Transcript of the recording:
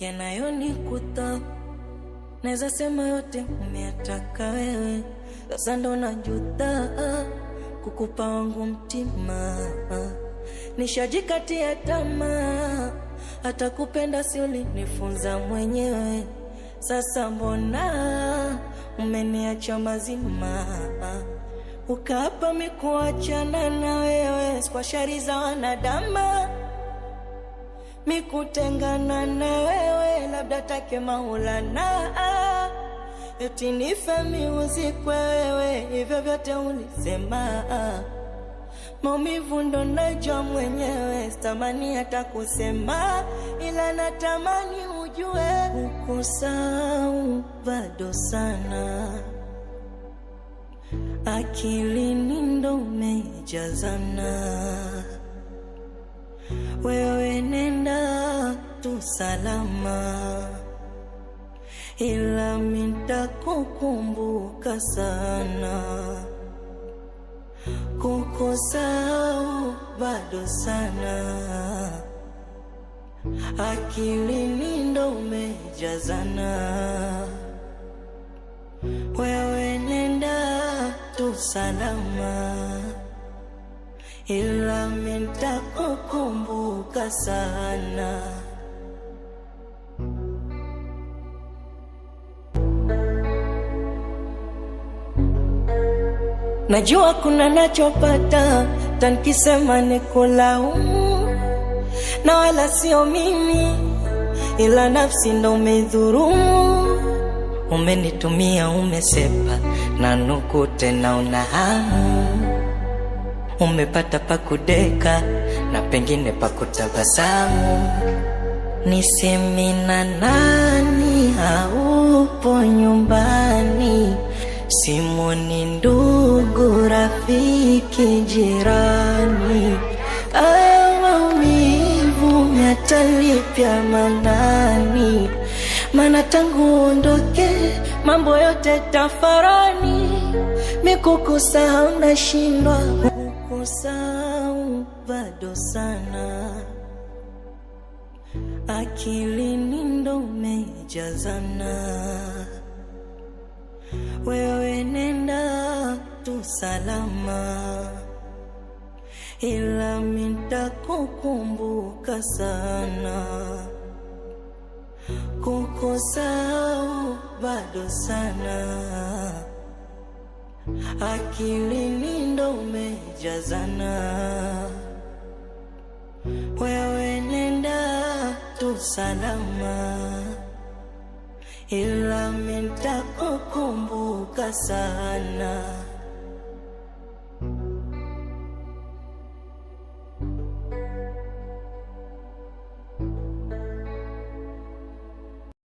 yanayonikuta. Naweza sema yote umeyataka wewe, sasa ndo najuta kukupa wangu mtima. Nishajikatia tamaa, hata kupenda si ulinifunza mwenyewe. Sasa mbona umeniacha mazima, ukapa mikuachana na wewe kwa shari za wanadamu, mikutengana na wewe labda take Maulana, eti nife miuzikwe wewe, hivyo vyote ulisema. Maumivu ndo najua mwenyewe, sitamani hata kusema, ila natamani ujue kukusahau bado sana. Akilini ndo umejazana, wewe nenda tu salama, ila nitakukumbuka sana. Kukusahau bado sana, akilini ndo umejazana, wewe nenda tu salama, ila nitakukumbuka sana. Najua kuna nachopata tanikisema nikulaumu, na wala sio mimi, ila nafsi ndo umedhurumu. Umenitumia umesepa na nuku tena unahamu, umepata pakudeka na pengine pakutabasamu. Nisemina nani haupo nyumbani, simoni ndugu rafiki jirani. Maumivu yatalipya manani, mana tangu ondoke mambo yote tafarani. Mikukusahau nashindwa, kukusahau bado sana, akilini ndo umejazana, wewe nenda tu salama, ila nitakukumbuka sana. Kukusahau bado sana, akilini ndo umejazana, wewe nenda tu salama, ila nitakukumbuka sana.